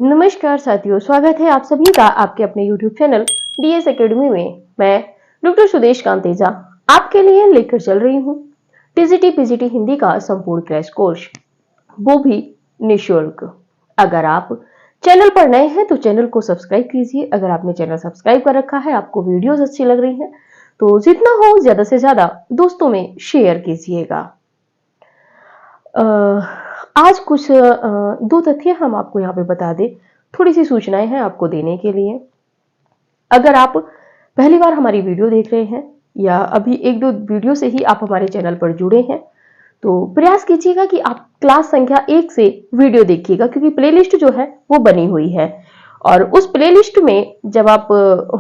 नमस्कार साथियों, स्वागत है आप सभी का आपके अपने YouTube चैनल डीएस एकेडमी में। मैं डॉक्टर सुदेश कांतेजा आपके लिए लेकर चल रही हूँ टीजीटी पीजीटी हिंदी का संपूर्ण क्रैश कोर्स, वो भी निःशुल्क। अगर आप चैनल पर नए हैं तो चैनल को सब्सक्राइब कीजिए। अगर आपने चैनल सब्सक्राइब कर रखा है, आपको वीडियोस अच्छी लग रही हैं, तो जितना हो ज्यादा से ज्यादा दोस्तों में शेयर कीजिएगा। आज कुछ दो तथ्य हम आपको यहाँ पे बता दें, थोड़ी सी सूचनाएं हैं आपको देने के लिए। अगर आप पहली बार हमारी वीडियो देख रहे हैं या अभी एक दो वीडियो से ही आप हमारे चैनल पर जुड़े हैं, तो प्रयास कीजिएगा कि आप क्लास संख्या 1 से वीडियो देखिएगा, क्योंकि प्लेलिस्ट जो है वो बनी हुई है। और उस प्लेलिस्ट में जब आप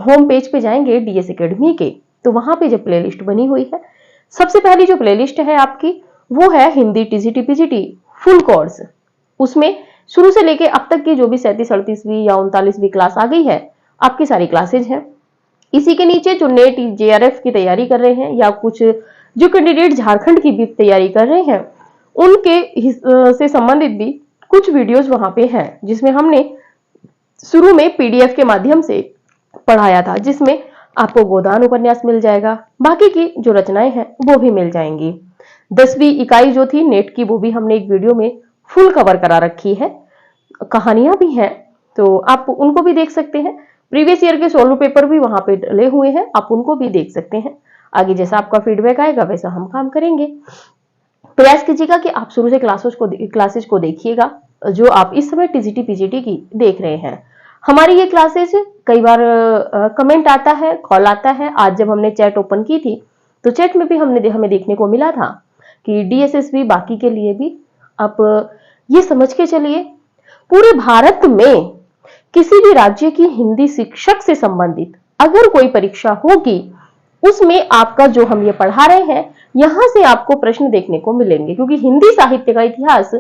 होम पेज पे जाएंगे डीएस एकेडमी के, तो वहां पे जब प्लेलिस्ट बनी हुई है, सबसे पहली जो प्लेलिस्ट है आपकी वो है Hindi TGT PGT full course. उसमें शुरू से लेके अब तक की जो भी 37-38वीं या 39वीं क्लास आ गई है, आपकी सारी क्लासेज हैं। इसी के नीचे जो नेट जेआरएफ की तैयारी कर रहे हैं या कुछ जो कैंडिडेट झारखंड की भी तैयारी कर रहे हैं, उनके से संबंधित भी कुछ वीडियोस वहां पे हैं, जिसमें हमने शुरू में पीडीएफ के माध्यम से पढ़ाया था, जिसमें आपको गोदान उपन्यास मिल जाएगा, बाकी की जो रचनाएं हैं वो भी मिल जाएंगी। 10वीं इकाई जो थी नेट की, वो भी हमने एक वीडियो में फुल कवर करा रखी है, कहानियां भी हैं, तो आप उनको भी देख सकते हैं। प्रीवियस ईयर के सोलो पेपर भी वहां पे डले हुए हैं, आप उनको भी देख सकते हैं। आगे जैसा आपका फीडबैक आएगा वैसा हम काम करेंगे। प्रयास कीजिएगा कि आप शुरू से क्लासेज को देखिएगा जो आप इस समय टीजीटी पीजीटी की देख रहे हैं। हमारी ये क्लासेज कई बार कमेंट आता है, कॉल आता है। आज जब हमने चैट ओपन की थी तो चैट में भी हमें देखने को मिला था कि डीएसएसबी बाकी के लिए भी आप ये समझ के चलिए, पूरे भारत में किसी भी राज्य की हिंदी शिक्षक से संबंधित अगर कोई परीक्षा होगी, उसमें आपका जो हम ये पढ़ा रहे हैं, यहां से आपको प्रश्न देखने को मिलेंगे, क्योंकि हिंदी साहित्य का इतिहास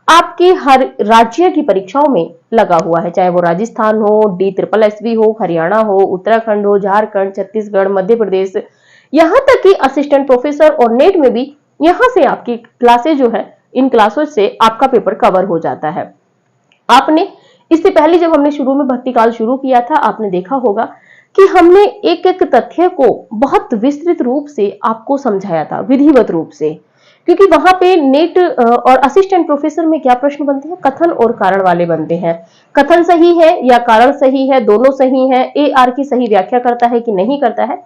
आपकी हर राज्य की परीक्षाओं में लगा हुआ है, चाहे वो राजस्थान हो, DSSB हो, हरियाणा हो, उत्तराखंड हो, झारखंड, छत्तीसगढ़, मध्य प्रदेश, यहां तक कि असिस्टेंट प्रोफेसर और नेट में भी यहां से आपकी क्लासेज जो है, इन क्लासों से आपका पेपर कवर हो जाता है। आपने इससे पहले जब हमने शुरू में भक्ति काल शुरू किया था, आपने देखा होगा कि हमने एक एक तथ्य को बहुत विस्तृत रूप से आपको समझाया था, विधिवत रूप से, क्योंकि वहां पे नेट और असिस्टेंट प्रोफेसर में क्या प्रश्न बनते हैं, कथन और कारण वाले बनते हैं। कथन सही है या कारण सही है, दोनों सही है, AR की सही व्याख्या करता है कि नहीं करता है,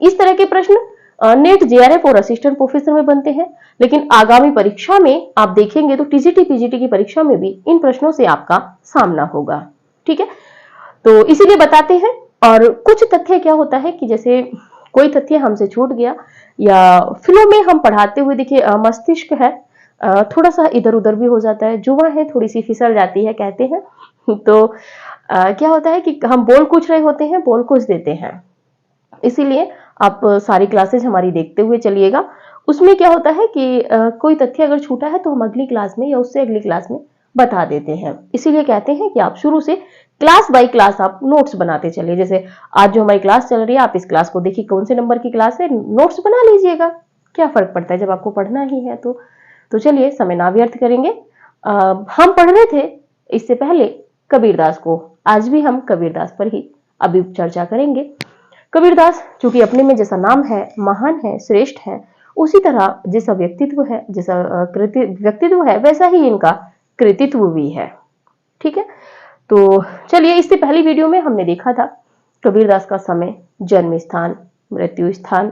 इस तरह के प्रश्न नेट जेआरएफ और असिस्टेंट प्रोफेसर में बनते हैं। लेकिन आगामी परीक्षा में आप देखेंगे तो टीजीटी पीजीटी की परीक्षा में भी इन प्रश्नों से आपका सामना होगा। ठीक है, तो इसीलिए बताते हैं। और कुछ तथ्य क्या होता है कि जैसे कोई तथ्य हमसे छूट गया या फ्लो में हम पढ़ाते हुए, देखिए मस्तिष्क है थोड़ा सा इधर उधर भी हो जाता है, जुआ है थोड़ी सी फिसल जाती है कहते हैं। तो क्या होता है कि हम बोल कुछ रहे होते हैं, बोल कुछ देते हैं। इसीलिए आप सारी क्लासेज हमारी देखते हुए चलिएगा। उसमें क्या होता है कि कोई तथ्य अगर छूटा है तो हम अगली क्लास में या उससे अगली क्लास में बता देते हैं। इसीलिए कहते हैं कि आप शुरू से क्लास बाय क्लास आप नोट्स बनाते चलिए। जैसे आज जो हमारी क्लास चल रही है, आप इस क्लास को देखिए, कौन से नंबर की क्लास है, नोट्स बना लीजिएगा। क्या फर्क पड़ता है जब आपको पढ़ना ही है तो चलिए समय ना व्यर्थ करेंगे। हम पढ़ रहे थे इससे पहले कबीरदास को, आज भी हम कबीरदास पर ही अभी चर्चा करेंगे। कबीरदास चूंकि अपने में जैसा नाम है, महान है, श्रेष्ठ है, उसी तरह जैसा व्यक्तित्व है, जैसा व्यक्तित्व है, वैसा ही इनका कृतित्व भी है। ठीक है, तो चलिए, इससे पहली वीडियो में हमने देखा था कबीरदास का समय, जन्म स्थान, मृत्यु स्थान,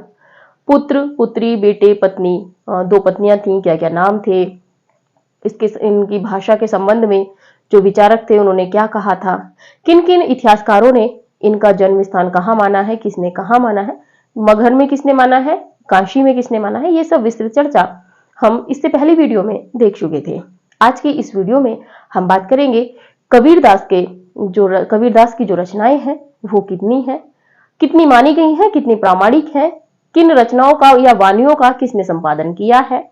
पुत्र पुत्री, बेटे, पत्नी, 2 पत्नियां थीं, क्या क्या नाम थे, इनकी भाषा के संबंध में जो विचारक थे उन्होंने क्या कहा था, किन किन इतिहासकारों ने इनका जन्म स्थान कहाँ माना है, किसने कहाँ माना है, मगहर में किसने माना है, काशी में किसने माना है, ये सब विस्तृत चर्चा हम इससे पहली वीडियो में देख चुके थे। आज की इस वीडियो में हम बात करेंगे कबीरदास की जो रचनाएं हैं वो कितनी है, कितनी मानी गई हैं, कितनी प्रामाणिक है, किन रचनाओं का या वाणियों का किसने संपादन किया है।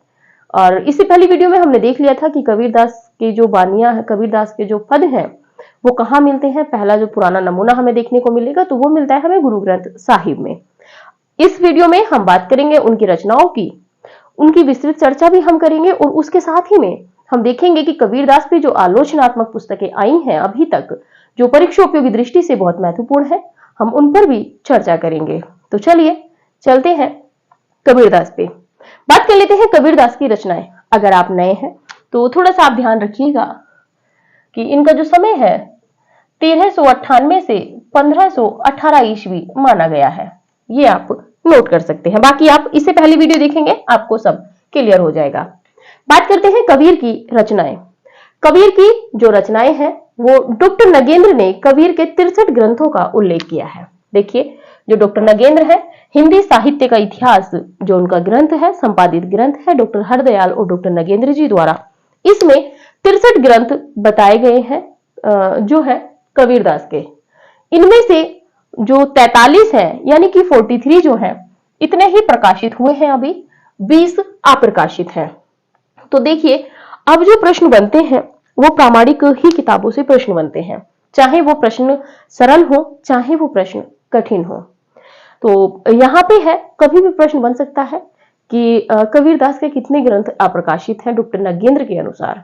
और इससे पहली वीडियो में हमने देख लिया था कि कबीरदास की जो वाणियां हैं, कबीरदास के जो पद हैं, वो कहाँ मिलते हैं। पहला जो पुराना नमूना हमें देखने को मिलेगा तो वो मिलता है हमें गुरु ग्रंथ साहिब में। इस वीडियो में हम बात करेंगे उनकी रचनाओं की, उनकी विस्तृत चर्चा भी हम करेंगे, और उसके साथ ही में हम देखेंगे कि कबीरदास पे जो आलोचनात्मक पुस्तकें आई हैं अभी तक, जो परीक्षा उपयोगी दृष्टि से बहुत महत्वपूर्ण है, हम उन पर भी चर्चा करेंगे। तो चलिए चलते हैं कबीरदास पे। बात कर लेते हैं कबीरदास की रचनाएं। अगर आप नए हैं तो थोड़ा सा आप ध्यान रखिएगा कि इनका जो समय है 1398 से 1518 ईस्वी माना गया है। ये आप नोट कर सकते हैं, बाकी आप इससे पहले वीडियो देखेंगे आपको सब क्लियर हो जाएगा। बात करते हैं कबीर की रचनाएं। कबीर की जो रचनाएं हैं वो डॉक्टर नगेंद्र ने कबीर के 63 ग्रंथों का उल्लेख किया है। देखिए, जो डॉक्टर नगेंद्र है, हिंदी साहित्य का इतिहास जो उनका ग्रंथ है, संपादित ग्रंथ है डॉक्टर हरदयाल और डॉक्टर नगेंद्र जी द्वारा। इसमें 63 ग्रंथ बताए गए हैं जो है कबीरदास के। इनमें से जो 43 हैं यानी कि 43 जो हैं, इतने ही प्रकाशित हुए हैं, अभी 20 अप्रकाशित हैं। तो देखिए, अब जो प्रश्न बनते हैं वो प्रामाणिक ही किताबों से प्रश्न बनते हैं, चाहे वो प्रश्न सरल हो चाहे वो प्रश्न कठिन हो। तो यहाँ पे है, कभी भी प्रश्न बन सकता है कि कबीरदास के कितने ग्रंथ अप्रकाशित हैं डॉक्टर नगेंद्र के अनुसार।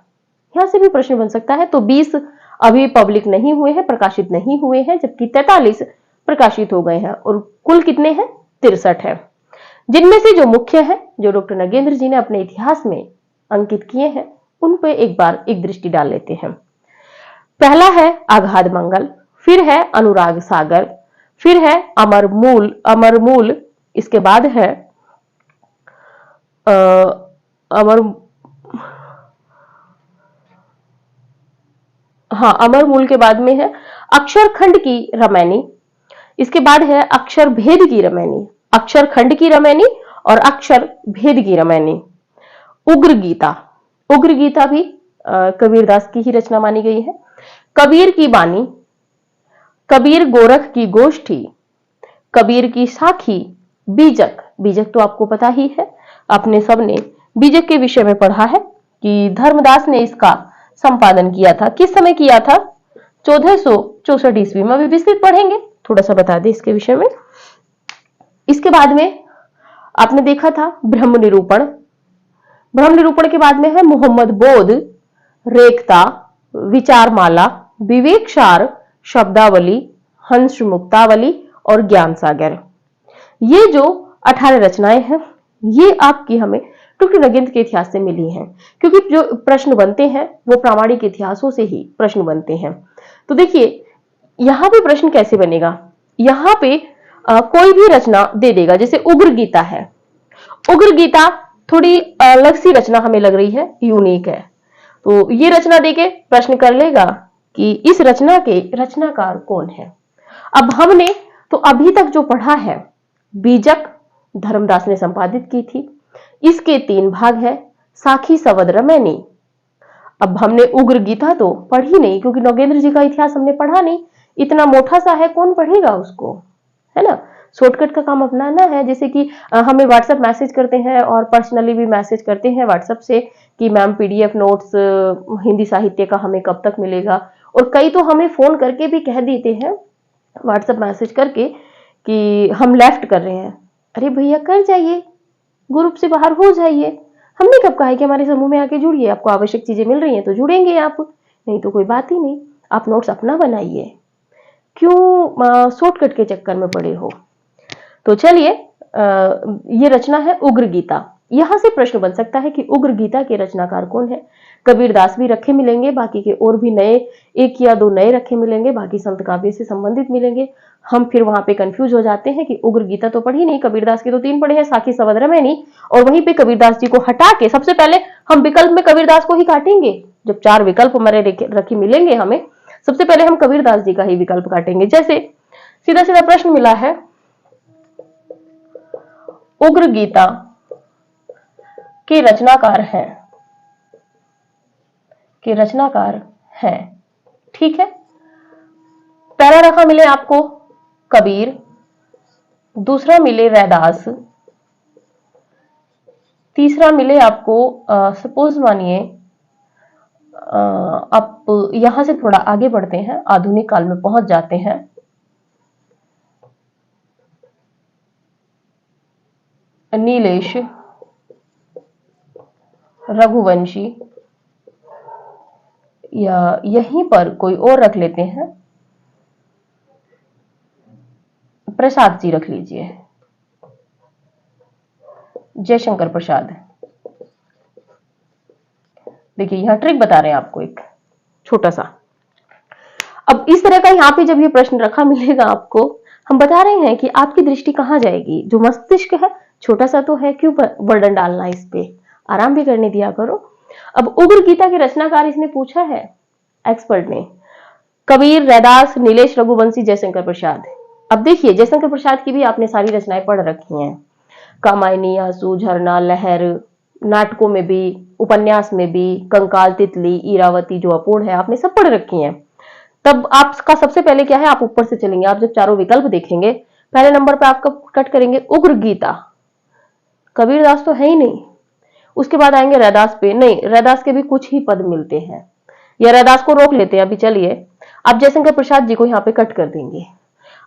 यहाँ से भी प्रश्न बन सकता है। तो 20 अभी पब्लिक नहीं हुए हैं, प्रकाशित नहीं हुए हैं, जबकि 43 प्रकाशित हो गए हैं और कुल कितने हैं? 63 है। जिनमें से जो मुख्य है, जो डॉक्टर नगेंद्र जी ने अपने इतिहास में अंकित किए हैं, उन पे एक बार एक दृष्टि डाल लेते हैं। पहला है आघाद मंगल, फिर है अनुराग सागर, फिर है अमर मूल, इसके बाद है अमर हाँ, अमर मूल के बाद में है अक्षर खंड की रमैनी, इसके बाद है अक्षर भेद की रमैनी, अक्षर खंड की रमैनी और अक्षर भेद की रमैनी। उग्र गीता, उग्र गीता भी कबीरदास की ही रचना मानी गई है। कबीर की बानी, कबीर गोरख की गोष्ठी, कबीर की साखी, बीजक, बीजक तो आपको पता ही है, आपने सबने बीजक के विषय में पढ़ा है कि धर्मदास ने इसका संपादन किया था। किस समय किया था? 1464 ईस्वी में। अभी विस्तृत पढ़ेंगे, थोड़ा सा बता दें इसके विषय में। इसके बाद में आपने देखा था ब्रह्म निरूपण, ब्रह्म निरूपण के बाद में है मोहम्मद बोध, रेखता, विचारमाला, विवेकसार, शब्दावली, हंस मुक्तावली और ज्ञान सागर। ये जो 18 रचनाएं हैं, ये आपकी हमें डॉक्टर नगेंद्र के इतिहास से मिली हैं, क्योंकि जो प्रश्न बनते हैं वो प्रामाणिक इतिहासों से ही प्रश्न बनते हैं। तो देखिए, यहां पे प्रश्न कैसे बनेगा? यहां पे कोई भी रचना दे देगा, जैसे उग्र गीता है, उग्र गीता थोड़ी अलग सी रचना हमें लग रही है, यूनिक है, तो ये रचना देके प्रश्न कर लेगा कि इस रचना के रचनाकार कौन है। अब हमने तो अभी तक जो पढ़ा है, बीजक धर्मदास ने संपादित की थी, इसके 3 भाग है, साखी सवद रमैनी। अब हमने उग्र गीता तो पढ़ी नहीं, क्योंकि नगेंद्र जी का इतिहास हमने पढ़ा नहीं, इतना मोटा सा है, कौन पढ़ेगा उसको, है ना। शॉर्टकट का काम अपनाना है, जैसे कि हमें व्हाट्सएप मैसेज करते हैं और पर्सनली भी मैसेज करते हैं व्हाट्सएप से कि मैम पीडीएफ नोट्स हिंदी साहित्य का हमें कब तक मिलेगा, और कई तो हमें फोन करके भी कह देते हैं व्हाट्सएप मैसेज करके कि हम लेफ्ट कर रहे हैं। अरे भैया कर जाइए, ग्रुप से बाहर हो जाइए। हमने कब कहा है कि हमारे समूह में आके जुड़िए, आपको आवश्यक चीजें मिल रही हैं तो जुड़ेंगे आप, नहीं तो कोई बात ही नहीं। आप नोट्स अपना बनाइए, क्यों शॉर्टकट के चक्कर में पड़े हो। तो चलिए, ये रचना है उग्र गीता। यहां से प्रश्न बन सकता है कि उग्र गीता के रचनाकार कौन है। कबीरदास भी रखे मिलेंगे, बाकी के और भी नए 1 या 2 नए रखे मिलेंगे, बाकी संत काव्य से संबंधित मिलेंगे। हम फिर वहां पे कंफ्यूज हो जाते हैं कि उग्र गीता तो पढ़ी नहीं, कबीरदास के तो 3 पढ़े हैं, साखी सवद रमैनी, और वहीं पे कबीरदास जी को हटा के सबसे पहले हम विकल्प में कबीरदास को ही काटेंगे। जब 4 विकल्प हमारे रखे मिलेंगे हमें, सबसे पहले हम कबीरदास जी का ही विकल्प काटेंगे। जैसे सीधा सीधा प्रश्न मिला है, उग्र गीता के रचनाकार हैं, ठीक है। पहला रखा मिले आपको कबीर, दूसरा मिले रैदास, तीसरा मिले आपको सपोज मानिए आप यहां से थोड़ा आगे बढ़ते हैं, आधुनिक काल में पहुंच जाते हैं, नीलेश, रघुवंशी, या यहीं पर कोई और रख लेते हैं, प्रसाद जी रख लीजिए, जयशंकर प्रसाद। देखिए यहां ट्रिक बता रहे हैं आपको एक छोटा सा। अब इस तरह का यहाँ पे जब ये प्रश्न रखा मिलेगा आपको, हम बता रहे हैं कि आपकी दृष्टि कहाँ जाएगी। जो मस्तिष्क है छोटा सा तो है, क्यों बर्डन डालना इस पे, आराम भी करने दिया करो। अब उग्र गीता के रचनाकार इसने पूछा है एक्सपर्ट ने, कबीर, रैदास, नीलेश रघुवंशी, जयशंकर प्रसाद। अब देखिए जयशंकर प्रसाद की भी आपने सारी रचनाएं पढ़ रखी हैं, कामायनी, आंसू, झरना, लहर, नाटकों में भी, उपन्यास में भी, कंकाल, तितली, ईरावती जो अपूर्ण है, आपने सब पढ़ रखी हैं। तब आपका सबसे पहले क्या है, आप ऊपर से चलेंगे, आप जब चारों विकल्प देखेंगे, पहले नंबर पे आपका कट करेंगे उग्र गीता, कबीरदास तो है ही नहीं। उसके बाद आएंगे रैदास पे, नहीं रैदास के भी कुछ ही पद मिलते हैं, या रैदास को रोक लेते हैं अभी। चलिए आप जयशंकर प्रसाद जी को यहाँ पे कट कर देंगे,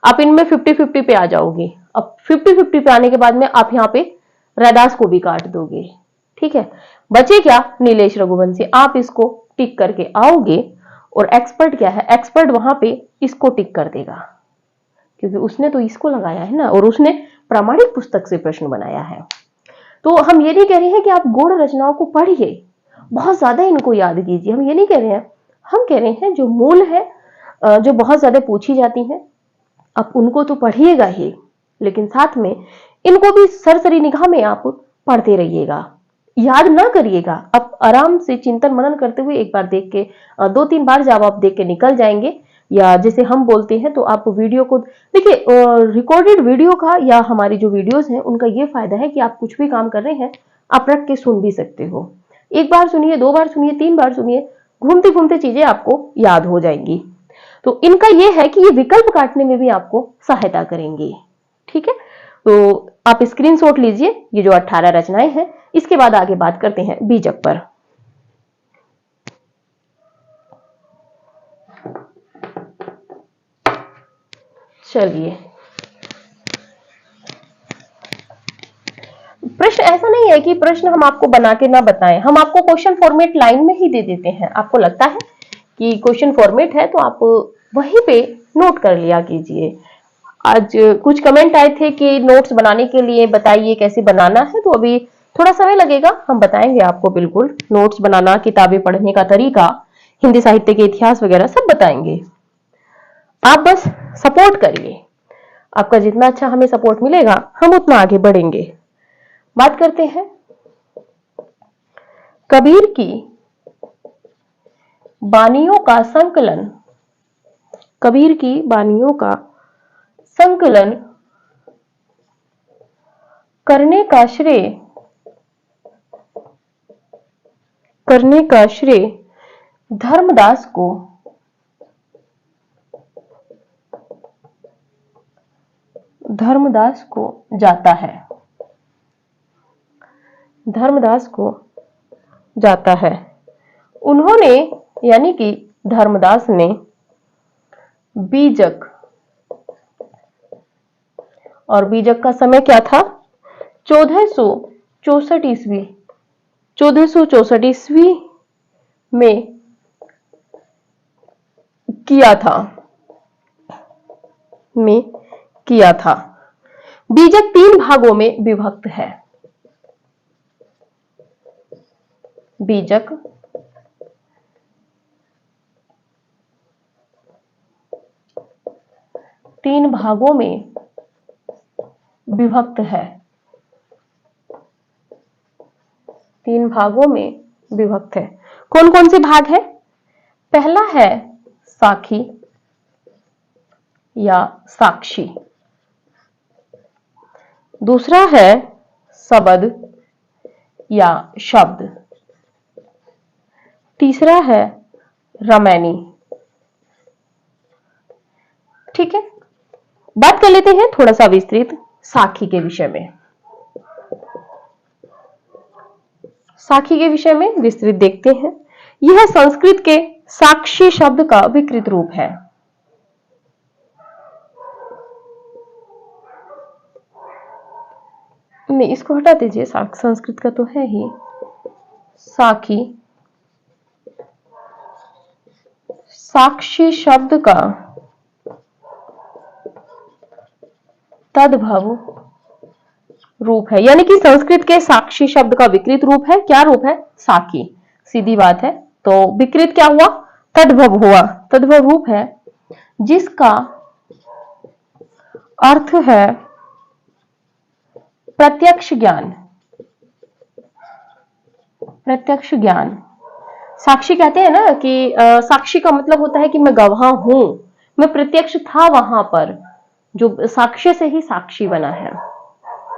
आप इनमें 50-50 पे आ जाओगे। अब 50-50 पे आने के बाद में आप यहाँ पे रैदास को भी काट दोगे, ठीक है। बचे क्या, नीलेश रघुवंशी, आप इसको टिक करके आओगे। और एक्सपर्ट क्या है, एक्सपर्ट वहां पे इसको टिक कर देगा, क्योंकि उसने तो इसको लगाया है ना, और उसने प्रामाणिक पुस्तक से प्रश्न बनाया है। तो हम ये नहीं कह रहे हैं कि आप गूढ़ रचनाओं को पढ़िए, बहुत ज्यादा इनको याद कीजिए, हम ये नहीं कह रहे हैं। हम कह रहे हैं जो मूल है, जो बहुत ज्यादा पूछी जाती हैं, आप उनको तो पढ़िएगा ही, लेकिन साथ में इनको भी सरसरी निगाह में आप पढ़ते रहिएगा, याद ना करिएगा। आप आराम से चिंतन मनन करते हुए एक बार देख के, 2-3 बार जब आप देख के निकल जाएंगे, या जैसे हम बोलते हैं तो आप वीडियो को देखिए, रिकॉर्डेड वीडियो का या हमारी जो वीडियोस हैं उनका ये फायदा है कि आप कुछ भी काम कर रहे हैं आप रख के सुन भी सकते हो। एक बार सुनिए, 2 बार सुनिए, 3 बार सुनिए, घूमते घूमते चीजें आपको याद हो जाएंगी। तो इनका यह है कि ये विकल्प काटने में भी आपको सहायता करेंगे, ठीक है। तो आप स्क्रीनशॉट लीजिए ये जो 18 रचनाएं हैं, इसके बाद आगे बात करते हैं बीजक पर। चलिए, प्रश्न ऐसा नहीं है कि प्रश्न हम आपको बना के ना बताएं, हम आपको क्वेश्चन फॉर्मेट लाइन में ही दे देते हैं। आपको लगता है कि क्वेश्चन फॉर्मेट है तो आप वहीं पे नोट कर लिया कीजिए। आज कुछ कमेंट आए थे कि नोट्स बनाने के लिए बताइए कैसे बनाना है, तो अभी थोड़ा समय लगेगा, हम बताएंगे आपको बिल्कुल। नोट्स बनाना, किताबें पढ़ने का तरीका, हिंदी साहित्य के इतिहास वगैरह सब बताएंगे। आप बस सपोर्ट करिए, आपका जितना अच्छा हमें सपोर्ट मिलेगा हम उतना आगे बढ़ेंगे। बात करते हैं कबीर की बानियों का संकलन। कबीर की बानियों का संकलन करने का श्रेय धर्मदास को जाता है। धर्मदास को जाता है। उन्होंने यानी कि धर्मदास ने बीजक, और बीजक का समय क्या था, 1464 ईस्वी, 1464 ईस्वी में किया था। बीजक 3 भागों में विभक्त है। बीजक 3 भागों में विभक्त है। 3 भागों में विभक्त है। कौन कौन से भाग है? पहला है साखी या साक्षी, दूसरा है शब्द या शब्द, तीसरा है रामायणी। ठीक है, बात कर लेते हैं थोड़ा सा विस्तृत साखी के विषय में। साखी के विषय में विस्तृत देखते हैं। यह संस्कृत के साक्षी शब्द का विकृत रूप है। नहीं, इसको हटा दीजिए, संस्कृत का तो है ही। साखी साक्षी शब्द का तद्भव रूप है, यानी कि संस्कृत के साक्षी शब्द का विकृत रूप है। क्या रूप है? साकी। सीधी बात है। तो विकृत क्या हुआ? तद्भव हुआ। तद्भव रूप है जिसका अर्थ है प्रत्यक्ष ज्ञान। प्रत्यक्ष ज्ञान। साक्षी कहते हैं ना कि साक्षी का मतलब होता है कि मैं गवाह हूं, मैं प्रत्यक्ष था वहां पर, जो साक्ष्य से ही साक्षी बना है।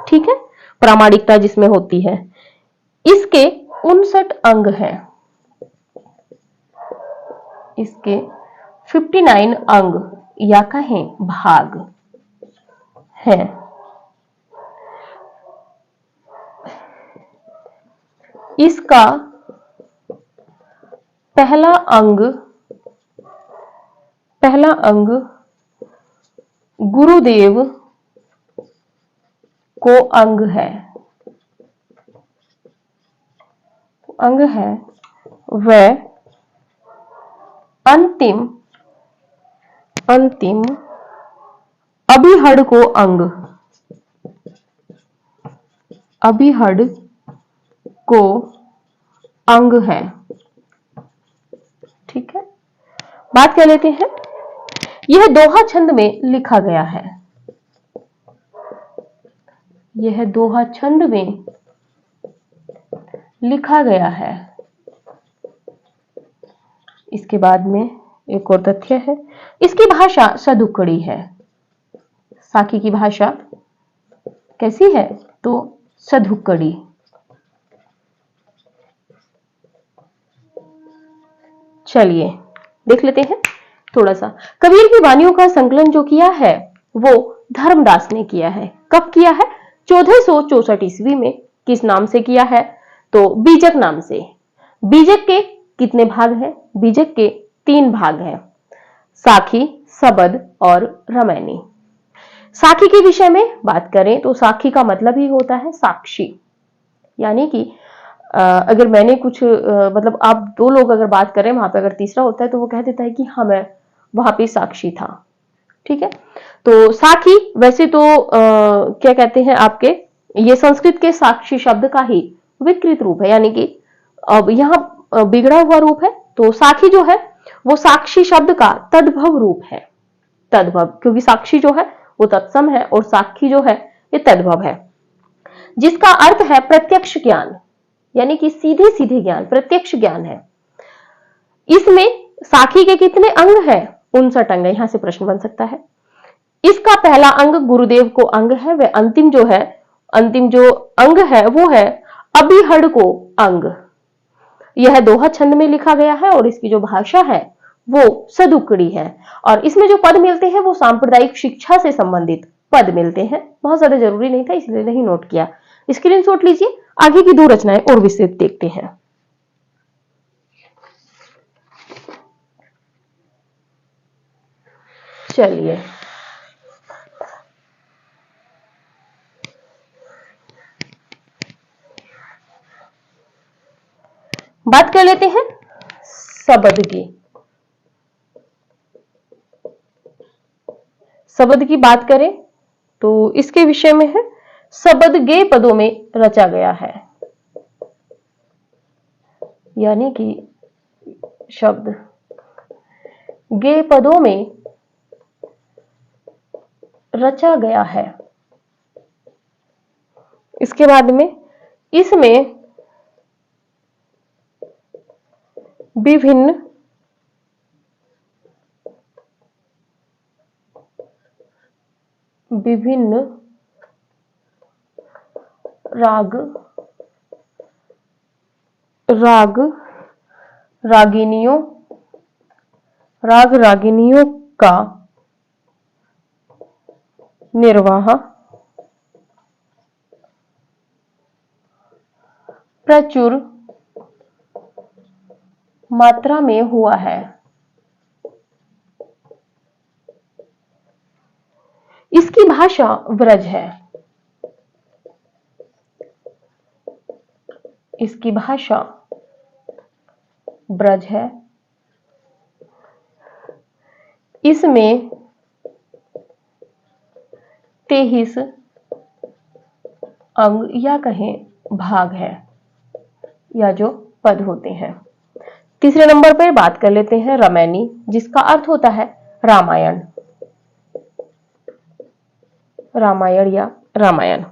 ठीक है, प्रामाणिकता जिसमें होती है। इसके 59 अंग हैं। इसके 59 अंग या कहें भाग हैं। इसका पहला अंग गुरुदेव को अंग है। अंग है वह अंतिम अभिहड़ को अंग, अभिहड़ को अंग है। ठीक है, बात कर लेते हैं। यह दोहा छंद में लिखा गया है। यह दोहा छंद में लिखा गया है। इसके बाद में एक और तथ्य है, इसकी भाषा सदुक्कड़ी है। साकी की भाषा कैसी है? तो सदुक्कड़ी। चलिए देख लेते हैं थोड़ा सा। कबीर की वाणियों का संकलन जो किया है वो धर्मदास ने किया है। कब किया है? 1464 ईस्वी में। किस नाम से किया है? तो बीजक नाम से। बीजक के कितने भाग हैं? बीजक के 3 भाग हैं, साखी, सबद और रामायणी। साखी के विषय में बात करें तो साखी का मतलब ही होता है साक्षी, यानी कि अगर मैंने कुछ मतलब आप 2 लोग अगर बात करें, वहां पे अगर तीसरा होता है तो वो कह देता है कि हाँ मैं वहां पे साक्षी था। ठीक है, तो साखी वैसे तो क्या कहते हैं आपके, ये संस्कृत के साक्षी शब्द का ही विकृत रूप है, यानी कि अब यहाँ बिगड़ा हुआ रूप है। तो साखी जो है वो साक्षी शब्द का तद्भव रूप है। तद्भव, क्योंकि साक्षी जो है वो तत्सम है और साक्षी जो है ये तद्भव है, जिसका अर्थ है प्रत्यक्ष ज्ञान, यानी कि सीधे सीधे ज्ञान, प्रत्यक्ष ज्ञान है। इसमें साखी के कितने अंग हैं? 59 अंग। यहां से प्रश्न बन सकता है। इसका पहला अंग गुरुदेव को अंग है। वह अंतिम जो अंग है वो है अभिहड़ को अंग। यह दोहा छंद में लिखा गया है और इसकी जो भाषा है वो सदुक्कड़ी है। और इसमें जो पद मिलते हैं वो सांप्रदायिक शिक्षा से संबंधित पद मिलते हैं। बहुत ज्यादा जरूरी नहीं था इसलिए नहीं नोट किया, स्क्रीनशॉट लीजिए। आगे की 2 रचनाएं और विस्तृत देखते हैं। चलिए बात कर लेते हैं सबद की। सबद की बात करें तो इसके विषय में है, सबद गे पदों में रचा गया है, यानी कि शब्द गे पदों में रचा गया है। इसके बाद में इसमें विभिन्न राग रागिनियों का निर्वाह प्रचुर मात्रा में हुआ है। इसकी भाषा ब्रज है। इसकी भाषा ब्रज है। इसमें 23 अंग या कहें भाग है, या जो पद होते हैं। तीसरे नंबर पर बात कर लेते हैं रामायणी, जिसका अर्थ होता है रामायण। रामायण या रामायण,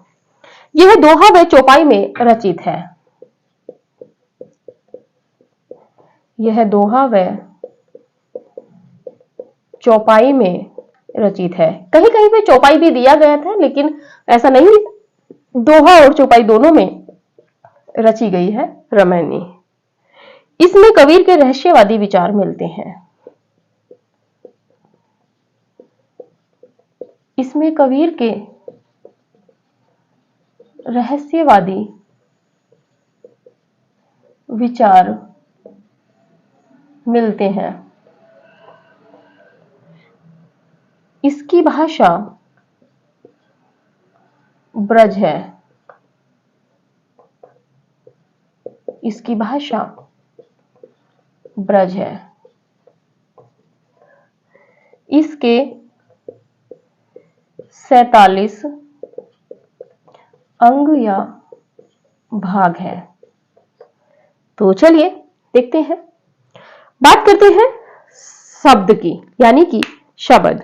यह दोहा व चौपाई में रचित है। यह दोहा व चौपाई में रचित है। कहीं कहीं पे चौपाई भी दिया गया था, लेकिन ऐसा नहीं, दोहा और चौपाई दोनों में रची गई है रामायणी। इसमें कबीर के रहस्यवादी विचार मिलते हैं। इसमें कबीर के रहस्यवादी विचार मिलते हैं। इसकी भाषा ब्रज है। इसकी भाषा ब्रज है। इसके 47 अंग या भाग है। तो चलिए देखते हैं, बात करते हैं शब्द की, यानी कि शब्द।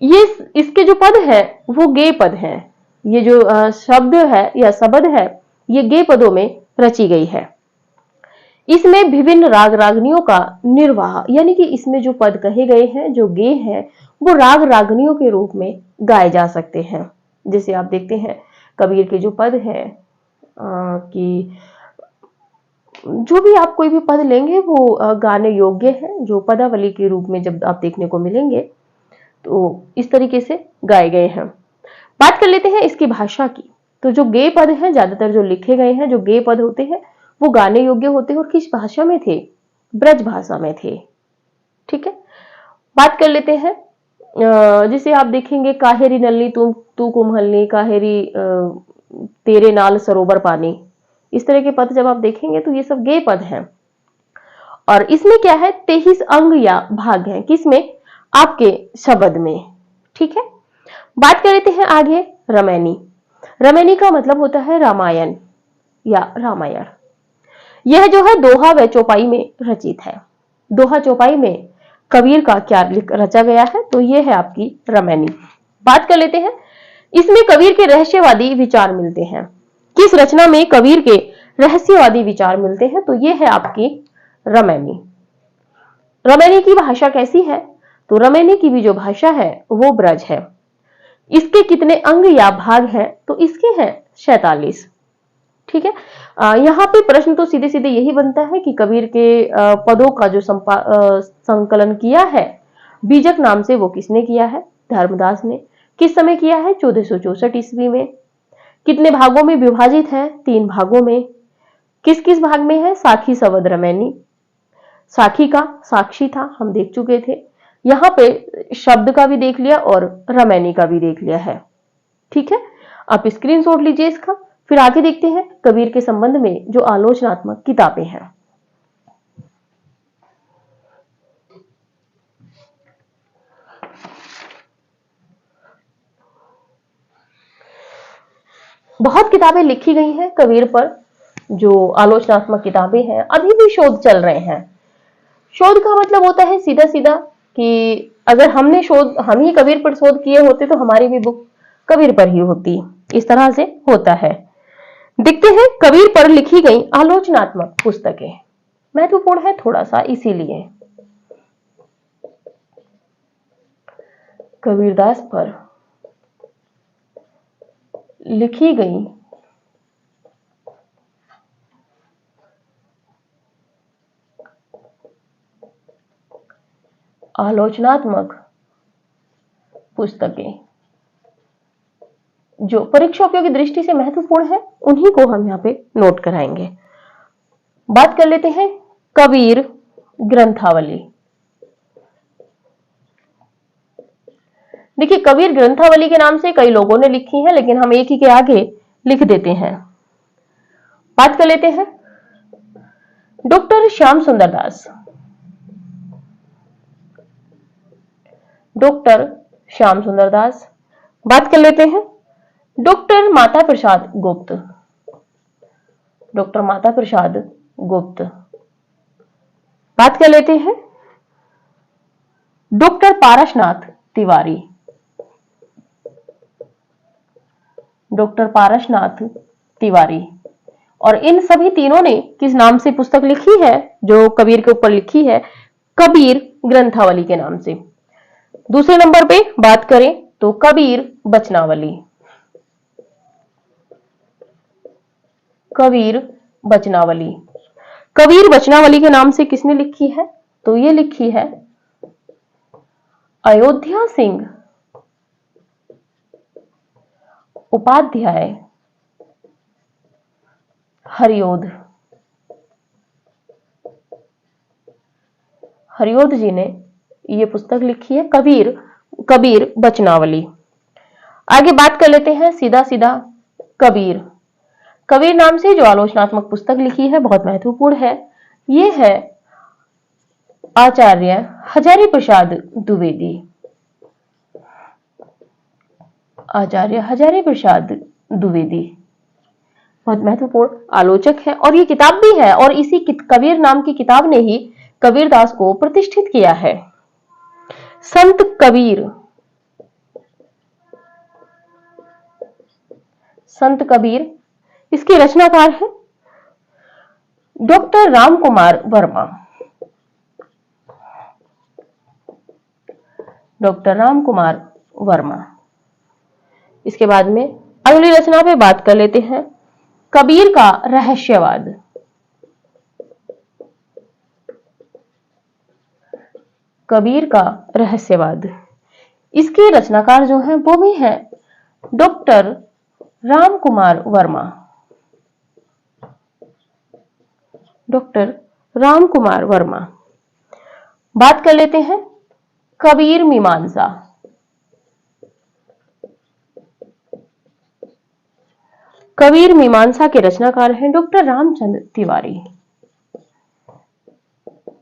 ये इसके जो पद है वो गे पद हैं। ये जो शब्द है या शब्द है, ये गे पदों में रची गई है। इसमें विभिन्न राग रागनियों का निर्वाह, यानी कि इसमें जो पद कहे गए हैं, जो गे हैं, वो राग रागनियों के रूप में गाए जा सकते हैं। जैसे आप देखते हैं कबीर के जो पद हैं कि जो भी आप कोई भी पद लेंगे वो गाने योग्य है, जो पदावली के रूप में जब आप देखने को मिलेंगे तो इस तरीके से गाए गए हैं। बात कर लेते हैं इसकी भाषा की। तो जो गे पद हैं, ज्यादातर जो लिखे गए हैं, जो गे पद होते हैं वो गाने योग्य होते हैं, और किस भाषा में थे? ब्रज भाषा में थे। ठीक है, बात कर लेते हैं जिसे आप देखेंगे काहेरी नलनी तू कुम्हलनी, काहेरी तेरे नाल सरोवर पानी। इस तरह के पद जब आप देखेंगे तो ये सब गे पद हैं। और इसमें क्या है? 23 अंग या भाग हैं। किसमें? आपके शब्द में। ठीक है, बात कर लेते हैं आगे रामायणी। रामायणी का मतलब होता है रामायण या रामायण। यह जो है दोहा व चौपाई में रचित है। दोहा चौपाई में कबीर का क्या रचा गया है? तो यह है आपकी रामायणी। बात कर लेते हैं, इसमें कबीर के रहस्यवादी विचार मिलते हैं। किस रचना में कबीर के रहस्यवादी विचार मिलते हैं? तो यह है आपकी रामायणी। रामायणी की भाषा कैसी है? तो रामायणी की भी जो भाषा है वो ब्रज है। इसके कितने अंग या भाग हैं? तो इसके हैं 47। ठीक है, यहाँ पे प्रश्न तो सीधे सीधे यही बनता है कि कबीर के पदों का जो संकलन किया है बीजक नाम से, वो किसने किया है? धर्मदास ने। किस समय किया है? 1464 ईस्वी में। कितने भागों में विभाजित है? 3 भागों में। किस किस भाग में है? साखी, सवद, रामायणी। साखी का साक्षी था, हम देख चुके थे। यहाँ पे शब्द का भी देख लिया और रामायणी का भी देख लिया है। ठीक है, आप स्क्रीनशॉट लीजिए इसका। फिर आगे देखते हैं कबीर के संबंध में जो आलोचनात्मक किताबें हैं। बहुत किताबें लिखी गई हैं कबीर पर, जो आलोचनात्मक किताबें हैं। अभी भी शोध चल रहे हैं। शोध का मतलब होता है सीधा सीधा कि अगर हम ही कबीर पर शोध किए होते तो हमारी भी बुक कबीर पर ही होती। इस तरह से होता है। देखते हैं कबीर पर लिखी गई आलोचनात्मक पुस्तकें। महत्वपूर्ण है थोड़ा सा, इसीलिए कबीरदास पर लिखी गई आलोचनात्मक पुस्तकें जो परीक्षा उपयोगी दृष्टि से महत्वपूर्ण है, उन्हीं को हम यहाँ पे नोट कराएंगे। बात कर लेते हैं कबीर ग्रंथावली। देखिए, कबीर ग्रंथावली के नाम से कई लोगों ने लिखी है, लेकिन हम एक ही के आगे लिख देते हैं। बात कर लेते हैं डॉक्टर श्याम सुंदर दास। डॉक्टर श्याम सुंदर दास। बात कर लेते हैं डॉक्टर माता प्रसाद गुप्त। डॉक्टर माता प्रसाद गुप्त। बात कर लेते हैं डॉक्टर पारसनाथ तिवारी। डॉक्टर पारसनाथ तिवारी। और इन सभी तीनों ने किस नाम से पुस्तक लिखी है? जो कबीर के ऊपर लिखी है, कबीर ग्रंथावली के नाम से। दूसरे नंबर पे बात करें तो कबीर बचनावली। कबीर बचनावली। कबीर बचनावली के नाम से किसने लिखी है? तो ये लिखी है अयोध्या सिंह उपाध्याय हरिओध। हरिओध जी ने ये पुस्तक लिखी है कबीर बचनावली। आगे बात कर लेते हैं सीधा सीधा कबीर। कबीर नाम से जो आलोचनात्मक पुस्तक लिखी है बहुत महत्वपूर्ण है। ये है आचार्य हजारी प्रसाद द्विवेदी। आचार्य हजारी प्रसाद द्विवेदी बहुत महत्वपूर्ण आलोचक है और ये किताब भी है, और इसी कबीर नाम की किताब ने ही कबीरदास को प्रतिष्ठित किया है। संत कबीर। संत कबीर इसके रचनाकार है डॉक्टर रामकुमार वर्मा। डॉक्टर रामकुमार वर्मा। इसके बाद में अगली रचना पे बात कर लेते हैं कबीर का रहस्यवाद। कबीर का रहस्यवाद। इसके रचनाकार जो हैं वो भी हैं डॉक्टर रामकुमार वर्मा। डॉक्टर रामकुमार वर्मा। बात कर लेते हैं कबीर मीमांसा। कबीर मीमांसा के रचनाकार हैं डॉक्टर रामचंद्र तिवारी।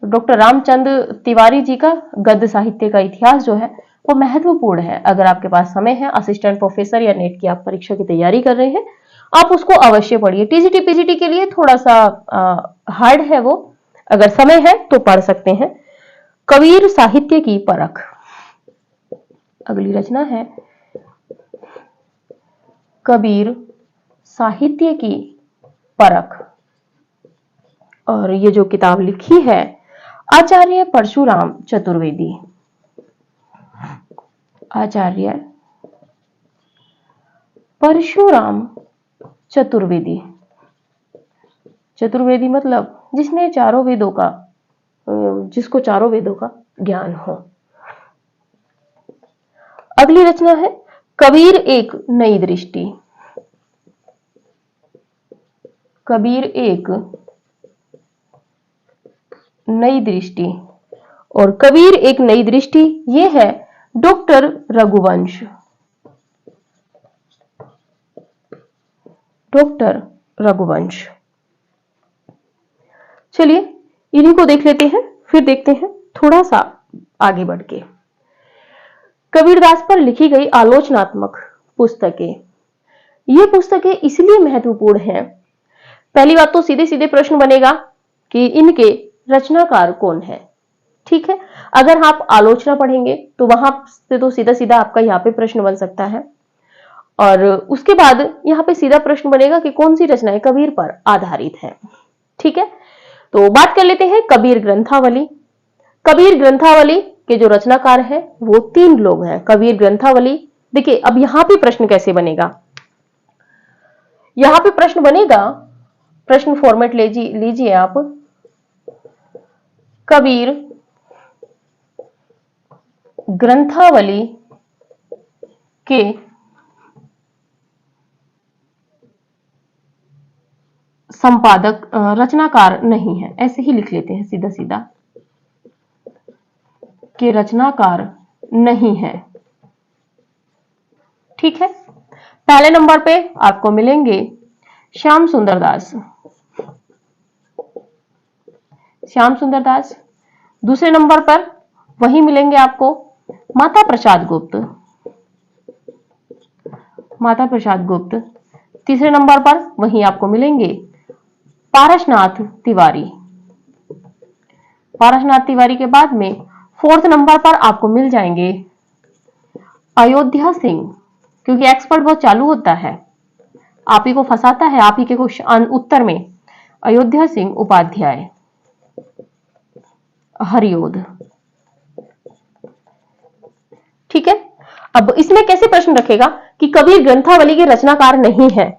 डॉक्टर रामचंद्र तिवारी जी का गद्य साहित्य का इतिहास जो है वो महत्वपूर्ण है। अगर आपके पास समय है, असिस्टेंट प्रोफेसर या नेट की आप परीक्षा की तैयारी कर रहे हैं, आप उसको अवश्य पढ़िए। टीजीटी पीजीटी के लिए थोड़ा सा हार्ड है वो, अगर समय है तो पढ़ सकते हैं। कबीर साहित्य की परख। अगली रचना है कबीर साहित्य की परख, और ये जो किताब लिखी है आचार्य परशुराम चतुर्वेदी। आचार्य परशुराम चतुर्वेदी। चतुर्वेदी मतलब जिसने चारों वेदों का, जिसको चारों वेदों का ज्ञान हो। अगली रचना है कबीर एक नई दृष्टि। कबीर एक नई दृष्टि। और कबीर एक नई दृष्टि ये है डॉक्टर रघुवंश। डॉक्टर रघुवंश। चलिए इन्हीं को देख लेते हैं, फिर देखते हैं थोड़ा सा आगे बढ़ के कबीरदास पर लिखी गई आलोचनात्मक पुस्तकें। ये पुस्तकें इसलिए महत्वपूर्ण हैं, पहली बात तो सीधे सीधे प्रश्न बनेगा कि इनके रचनाकार कौन है। ठीक है, अगर आप आलोचना पढ़ेंगे तो वहां से तो सीधा सीधा आपका यहाँ पे प्रश्न बन सकता है, और उसके बाद यहाँ पे सीधा प्रश्न बनेगा कि कौन सी रचनाएं कबीर पर आधारित है। ठीक है, तो बात कर लेते हैं कबीर ग्रंथावली। कबीर ग्रंथावली के जो रचनाकार है वो 3 लोग हैं। कबीर ग्रंथावली, देखिए अब यहां पे प्रश्न कैसे बनेगा, यहां पे प्रश्न बनेगा, प्रश्न फॉर्मेट लीजिए आप, कबीर ग्रंथावली के संपादक रचनाकार नहीं है, ऐसे ही लिख लेते हैं सीधा सीधा के रचनाकार नहीं है। ठीक है, पहले नंबर पे आपको मिलेंगे श्याम सुंदर दास। श्याम सुंदर दास। दूसरे नंबर पर वही मिलेंगे आपको माता प्रसाद गुप्त, माता प्रसाद गुप्त। तीसरे नंबर पर वहीं आपको मिलेंगे पारसनाथ तिवारी। पारसनाथ तिवारी के बाद में फोर्थ नंबर पर आपको मिल जाएंगे अयोध्या सिंह, क्योंकि एक्सपर्ट बहुत चालू होता है, आप ही को फंसाता है आप ही के क्वेश्चन उत्तर में। अयोध्या सिंह उपाध्याय, हरिओद। ठीक है, अब इसमें कैसे प्रश्न रखेगा कि कबीर ग्रंथावली के रचनाकार नहीं है।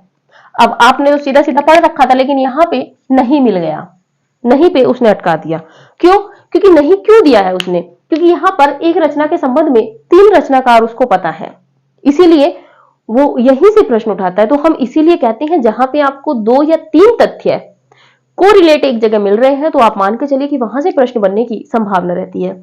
अब आपने तो सीधा सीधा पढ़ रखा था, लेकिन यहां पे नहीं मिल गया, नहीं पे उसने अटका दिया। क्यों? क्योंकि नहीं क्यों दिया है उसने? क्योंकि यहां पर एक रचना के संबंध में 3 रचनाकार उसको पता है, इसीलिए वो यहीं से प्रश्न उठाता है। तो हम इसीलिए कहते हैं जहां पे आपको 2 या 3 तथ्य कोरिलेट एक जगह मिल रहे हैं, तो आप मान के चलिए कि वहां से प्रश्न बनने की संभावना रहती है।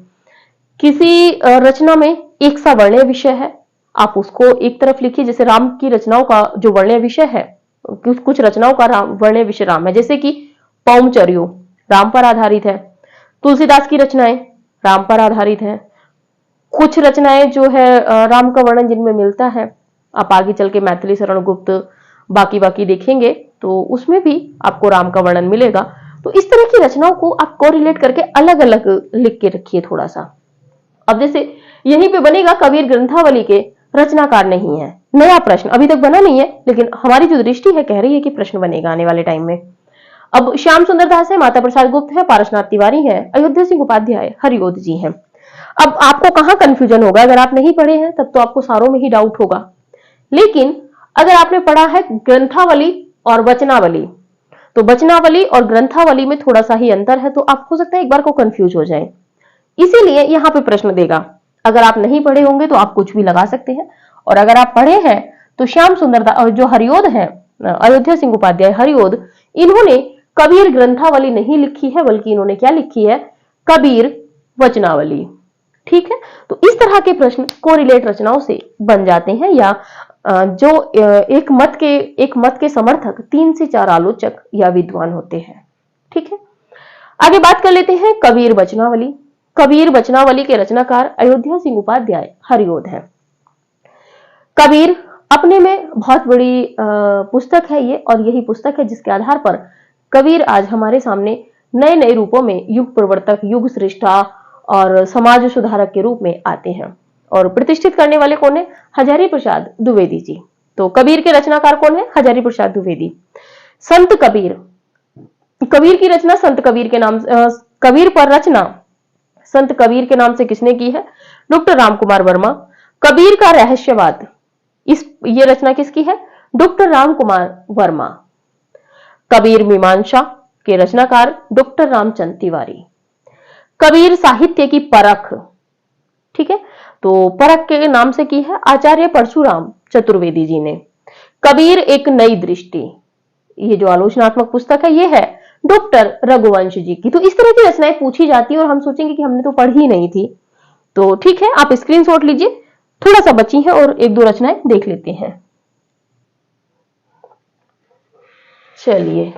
किसी रचना में एक सा वर्णीय विषय है, आप उसको एक तरफ लिखिए। जैसे राम की रचनाओं का जो वर्णीय विषय है, कुछ रचनाओं का वर्णीय विषय राम है, जैसे कि पौमचर्यो राम पर आधारित है, तुलसीदास की रचनाएं राम पर आधारित है, कुछ रचनाएं जो है राम का वर्णन जिनमें मिलता है, आप आगे चल के मैथिली शरण गुप्त बाकी बाकी देखेंगे तो उसमें भी आपको राम का वर्णन मिलेगा। तो इस तरह की रचनाओं को आप कोरिलेट करके अलग अलग लिख के रखिए थोड़ा सा। अब जैसे यहीं पे बनेगा कबीर ग्रंथावली के रचनाकार नहीं है, नया प्रश्न अभी तक बना नहीं है, लेकिन हमारी जो दृष्टि है कह रही है कि प्रश्न बनेगा आने वाले टाइम में। अब श्याम सुंदर दास है, माता प्रसाद गुप्त है, पारसनाथ तिवारी है, अयोध्या सिंह उपाध्याय, हरिओद जी हैं। अब आपको कहां कंफ्यूजन होगा? अगर आप नहीं पढ़े हैं तब तो आपको सारों में ही डाउट होगा, लेकिन अगर आपने पढ़ा है ग्रंथावली और वचनावली, तो वचनावली और ग्रंथावली में थोड़ा सा ही अंतर है, तो आप हो सकता है एक बार को कंफ्यूज हो जाए, इसीलिए यहां पे प्रश्न देगा। अगर आप नहीं पढ़े होंगे तो आप कुछ भी लगा सकते हैं, और अगर आप पढ़े हैं तो श्याम सुंदर दास जो हरिओद है, अयोध्या सिंह उपाध्याय हरिओद, इन्होंने कबीर ग्रंथावली नहीं लिखी है, बल्कि इन्होंने क्या लिखी है? कबीर वचनावली। ठीक है, तो इस तरह के प्रश्न कोरिलेट रचनाओं से बन जाते हैं, या जो एक मत के समर्थक 3 से 4 आलोचक या विद्वान होते हैं। ठीक है, आगे बात कर लेते हैं कबीर वचनावली। कबीर वचनावली के रचनाकार अयोध्या सिंह उपाध्याय हरिओद है। कबीर अपने में बहुत बड़ी पुस्तक है ये, और यही पुस्तक है जिसके आधार पर कबीर आज हमारे सामने नए नए रूपों में युग प्रवर्तक, युग सृष्टा और समाज सुधारक के रूप में आते हैं। और प्रतिष्ठित करने वाले कौन है? हजारी प्रसाद द्विवेदी जी। तो कबीर के रचनाकार कौन है? हजारी प्रसाद द्विवेदी। संत कबीर, कबीर की रचना संत कबीर के नाम, कबीर पर रचना संत कबीर के नाम से किसने की है? डॉक्टर रामकुमार वर्मा। कबीर का रहस्यवाद, ये रचना किसकी है? डॉक्टर रामकुमार वर्मा। कबीर मीमांसा के रचनाकार डॉक्टर रामचंद्र तिवारी। कबीर साहित्य की परख, ठीक है, तो परख के नाम से की है आचार्य परशुराम चतुर्वेदी जी ने। कबीर एक नई दृष्टि, ये जो आलोचनात्मक पुस्तक है ये है डॉक्टर रघुवंश जी की। तो इस तरह की रचनाएं पूछी जाती है और हम सोचेंगे कि हमने तो पढ़ी नहीं थी, तो ठीक है, आप स्क्रीनशॉट लीजिए, थोड़ा सा बची है और 1-2 रचनाएं देख लेते हैं। चलिए,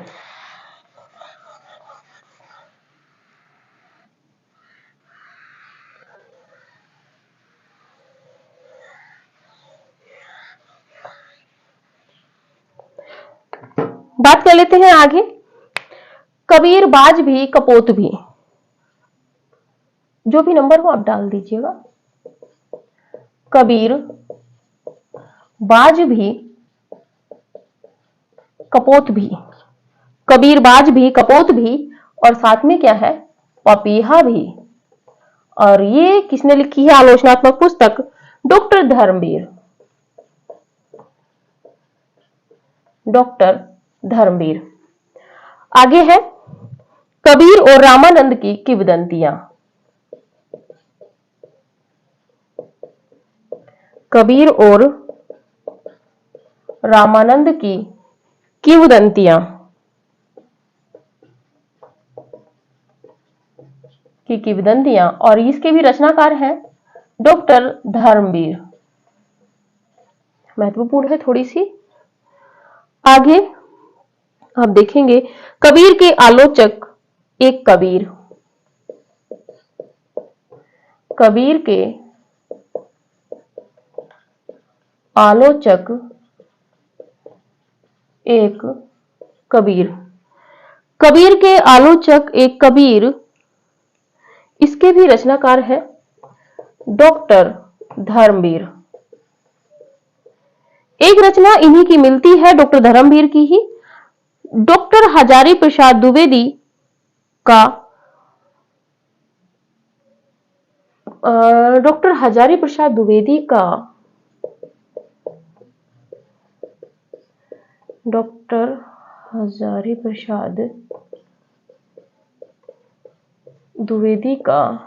बात कर लेते हैं आगे। कबीर बाज भी कपोत भी, जो भी नंबर हो आप डाल दीजिएगा। कबीर बाज भी कपोत भी, कबीर बाज भी कपोत भी, और साथ में क्या है? पपीहा भी। और ये किसने लिखी है आलोचनात्मक पुस्तक? Doctor Dharmveer, doctor Dharmveer. आगे है कबीर और रामानंद की किंवदंतियां। कबीर और रामानंद की किंवदंतियां और इसके भी रचनाकार हैं डॉक्टर धर्मवीर। महत्वपूर्ण है थोड़ी सी। आगे आप देखेंगे कबीर के आलोचक एक कबीर, कबीर के आलोचक एक कबीर। कबीर के आलोचक एक कबीर, इसके भी रचनाकार है डॉक्टर धर्मवीर। एक रचना इन्हीं की मिलती है, डॉक्टर धर्मवीर की ही। डॉक्टर हजारी प्रसाद द्विवेदी का डॉक्टर हजारी प्रसाद द्विवेदी का डॉक्टर हजारी प्रसाद द्विवेदी का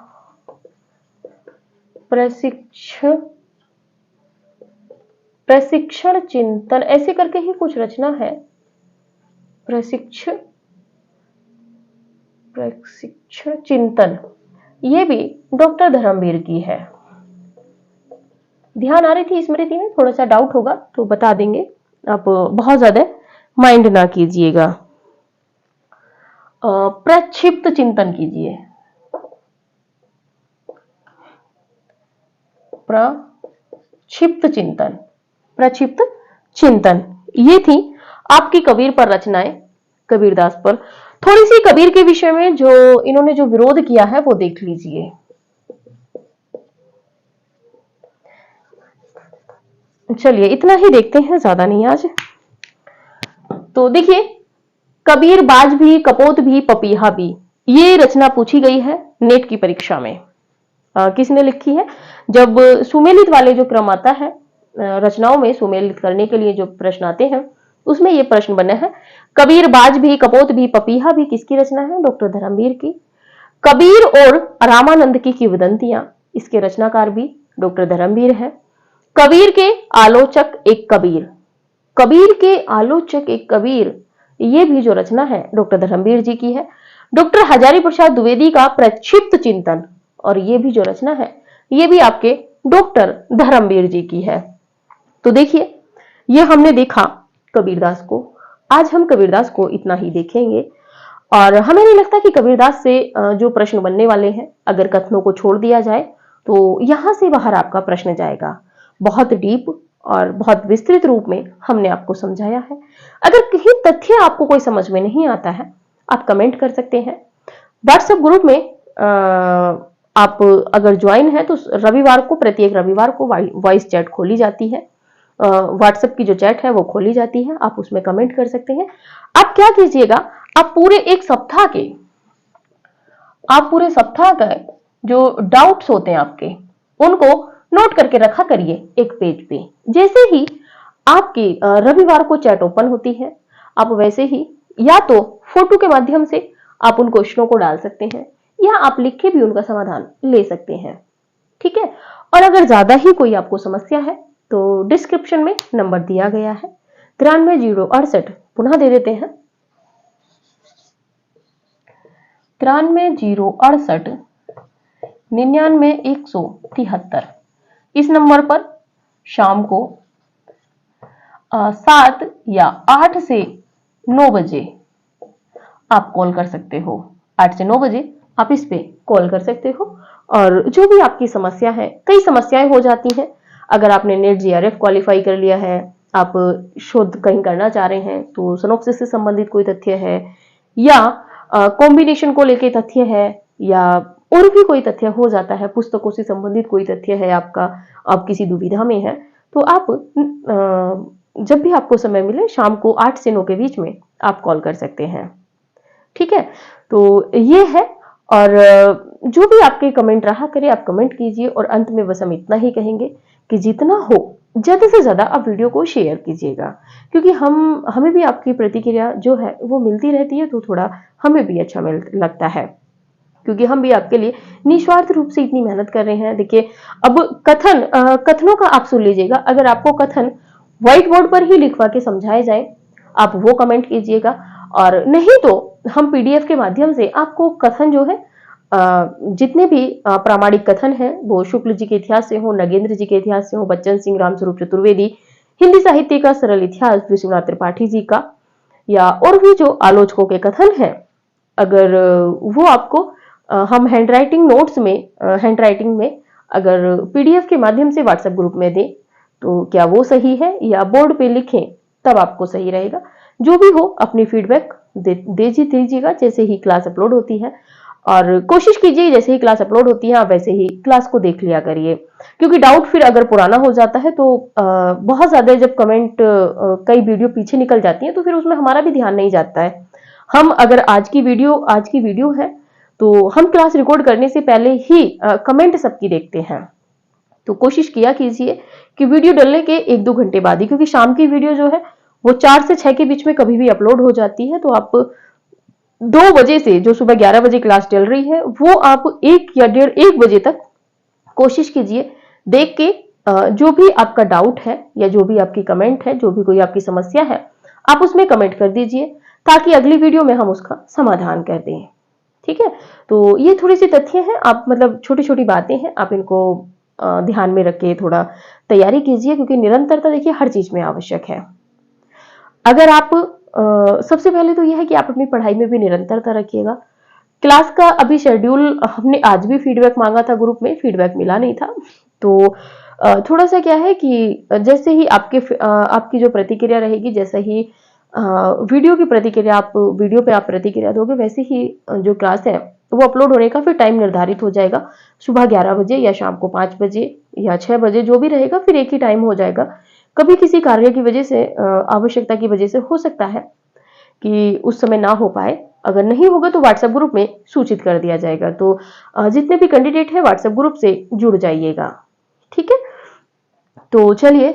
प्रशिक्षण चिंतन, ऐसे करके ही कुछ रचना है। प्रशिक्षण चिंतन, ये भी डॉक्टर धर्मवीर की है। ध्यान आ रही थी स्मृति में, थोड़ा सा डाउट होगा तो बता देंगे, आप बहुत ज्यादा माइंड ना कीजिएगा। प्रक्षिप्त चिंतन कीजिए, प्रक्षिप्त चिंतन, प्रक्षिप्त चिंतन, ये थी आपकी कबीर पर रचनाएं, कबीरदास पर। थोड़ी सी कबीर के विषय में जो इन्होंने जो विरोध किया है वो देख लीजिए। चलिए इतना ही देखते हैं, ज्यादा नहीं आज। तो देखिए, कबीर बाज भी, कपोत भी, पपीहा भी, ये रचना पूछी गई है नेट की परीक्षा में। किसने लिखी है? जब सुमेलित वाले जो क्रम आता है रचनाओं में, सुमेलित करने के लिए जो प्रश्न आते हैं उसमें ये प्रश्न बने हैं। कबीर बाज भी, कपोत भी, पपीहा भी किसकी रचना है? डॉक्टर धर्मवीर की। कबीर और रामानंद की किंवदंतियां, इसके रचनाकार भी डॉक्टर धर्मवीर है। कबीर के आलोचक एक कबीर, कबीर के आलोचक एक कबीर, ये भी जो रचना है डॉक्टर धर्मवीर जी की है। डॉक्टर हजारी प्रसाद द्विवेदी का प्रक्षिप्त चिंतन, और ये भी जो रचना है ये भी आपके डॉक्टर धर्मवीर जी की है। तो देखिए, ये हमने देखा कबीरदास को। आज हम कबीरदास को इतना ही देखेंगे, और हमें नहीं लगता कि कबीरदास से जो प्रश्न बनने वाले हैं, अगर कथनों को छोड़ दिया जाए तो यहां से बाहर आपका प्रश्न जाएगा। बहुत डीप और बहुत विस्तृत रूप में हमने आपको समझाया है। अगर कहीं तथ्य आपको कोई समझ में नहीं आता है, आप कमेंट कर सकते हैं। व्हाट्सएप ग्रुप में आप अगर ज्वाइन है तो रविवार को, प्रत्येक रविवार को वॉइस चैट खोली जाती है। व्हाट्सएप की जो चैट है वो खोली जाती है, आप उसमें कमेंट कर सकते हैं। आप क्या कीजिएगा, आप पूरे सप्ताह का जो डाउट्स होते हैं आपके, उनको नोट करके रखा करिए एक पेज पे। जैसे ही आपकी रविवार को चैट ओपन होती है, आप वैसे ही या तो फोटो के माध्यम से आप उन क्वेश्चनों को डाल सकते हैं, या आप लिख के भी उनका समाधान ले सकते हैं। ठीक है। और अगर ज्यादा ही कोई आपको समस्या है तो डिस्क्रिप्शन में नंबर दिया गया है 93 068, पुनः दे देते हैं 93 068 99 173। इस नंबर पर शाम को 7 या 8 से 9 बजे आप कॉल कर सकते हो। 8 से 9 बजे आप इस पे कॉल कर सकते हो, और जो भी आपकी समस्या है, कई समस्याएं हो जाती हैं। अगर आपने नेट जीआरएफ क्वालिफाई कर लिया है, आप शोध कहीं करना चाह रहे हैं, तो सिनॉप्सिस से संबंधित कोई तथ्य है, या कॉम्बिनेशन को लेके तथ्य है, या और भी कोई तथ्य हो जाता है, पुस्तकों से संबंधित कोई तथ्य है आपका, आप किसी दुविधा में है, तो आप जब भी आपको समय मिले शाम को 8 से 9 के बीच में आप कॉल कर सकते हैं। ठीक है। तो ये है, और जो भी आपके कमेंट रहा करे आप कमेंट कीजिए, और अंत में बस हम इतना ही कहेंगे कि जितना हो ज्यादा से ज्यादा आप वीडियो को शेयर कीजिएगा, क्योंकि हमें भी आपकी प्रतिक्रिया जो है वो मिलती रहती है, तो थोड़ा हमें भी अच्छा लगता है, क्योंकि हम भी आपके लिए निस्वार्थ रूप से इतनी मेहनत कर रहे हैं। देखिए, अब कथनों का आप सुन लीजिएगा। अगर आपको कथन व्हाइट बोर्ड पर ही लिखवा के समझाए जाए, आप वो कमेंट कीजिएगा, और नहीं तो हम पीडीएफ के माध्यम से आपको कथन जो है, जितने भी प्रामाणिक कथन है, वो शुक्ल जी के इतिहास से हो, नगेंद्र जी के इतिहास से हो, बच्चन सिंह, रामस्वरूप चतुर्वेदी, हिंदी साहित्य का सरल इतिहास विश्वनाथ त्रिपाठी जी का, या और भी जो आलोचकों के कथन है, अगर वो आपको हम हैंडराइटिंग में अगर पीडीएफ के माध्यम से व्हाट्सएप ग्रुप में दें, तो क्या वो सही है या बोर्ड पे लिखें तब आपको सही रहेगा। जो भी हो अपनी फीडबैक दीजिएगा जैसे ही क्लास अपलोड होती है, और कोशिश कीजिए जैसे ही क्लास अपलोड होती है आप वैसे ही क्लास को देख लिया करिए, क्योंकि डाउट फिर अगर पुराना हो जाता है तो बहुत ज्यादा जब कमेंट कई वीडियो पीछे निकल जाती है तो फिर उसमें हमारा भी ध्यान नहीं जाता है। हम अगर आज की वीडियो है तो हम क्लास रिकॉर्ड करने से पहले ही कमेंट सबकी देखते हैं। तो कोशिश किया कीजिए कि वीडियो डलने के 1-2 घंटे बाद ही, क्योंकि शाम की वीडियो जो है वो 4 से 6 के बीच में कभी भी अपलोड हो जाती है, तो आप 2 बजे से जो सुबह 11 बजे क्लास चल रही है वो आप 1 या डेढ़ 1 बजे तक कोशिश कीजिए देख के जो भी आपका डाउट है या जो भी आपकी कमेंट है, जो भी कोई आपकी समस्या है, आप उसमें कमेंट कर दीजिए ताकि अगली वीडियो में हम उसका समाधान कर दें। ठीक है, तो ये थोड़ी सी तथ्य हैं, आप मतलब छोटी छोटी बातें हैं, आप इनको ध्यान में रख के थोड़ा तैयारी कीजिए, क्योंकि निरंतरता देखिए हर चीज में आवश्यक है। अगर आप सबसे पहले तो यह है कि आप अपनी पढ़ाई में भी निरंतरता रखिएगा। क्लास का अभी शेड्यूल हमने आज भी फीडबैक मांगा था ग्रुप में, फीडबैक मिला नहीं था, तो थोड़ा सा क्या है कि जैसे ही आपकी जो प्रतिक्रिया रहेगी, जैसे ही वीडियो की प्रतिक्रिया, आप वीडियो पे आप प्रतिक्रिया दोगे, वैसे ही जो क्लास है वो अपलोड होने का फिर टाइम निर्धारित हो जाएगा, सुबह 11 बजे या शाम को 5 बजे या 6 बजे जो भी रहेगा, फिर एक ही टाइम हो जाएगा। कभी किसी कार्य की वजह से, आवश्यकता की वजह से हो सकता है कि उस समय ना हो पाए, अगर नहीं होगा तो व्हाट्सएप ग्रुप में सूचित कर दिया जाएगा। तो जितने भी कैंडिडेट है व्हाट्सएप ग्रुप से जुड़ जाइएगा। ठीक है, तो चलिए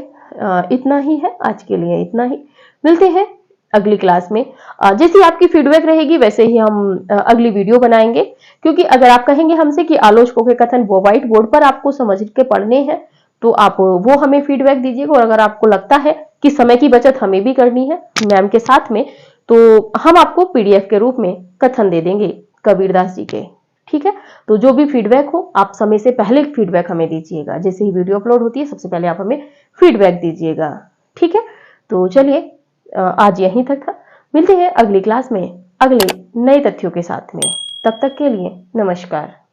इतना ही है आज के लिए, इतना ही। मिलते हैं अगली क्लास में। जैसी आपकी फीडबैक रहेगी वैसे ही हम अगली वीडियो बनाएंगे, क्योंकि अगर आप कहेंगे हमसे कि आलोचकों के कथन वो व्हाइट बोर्ड पर आपको समझ के पढ़ने हैं तो आप वो हमें फीडबैक दीजिएगा, और अगर आपको लगता है कि समय की बचत हमें भी करनी है मैम के साथ में, तो हम आपको पीडीएफ के रूप में कथन दे देंगे कबीरदास जी के। ठीक है, तो जो भी फीडबैक हो आप समय से पहले फीडबैक हमें दीजिएगा, जैसे ही वीडियो अपलोड होती है सबसे पहले आप हमें फीडबैक दीजिएगा। ठीक है, तो चलिए आज यहीं तक था, मिलते हैं अगली क्लास में अगले नए तथ्यों के साथ में। तब तक के लिए नमस्कार।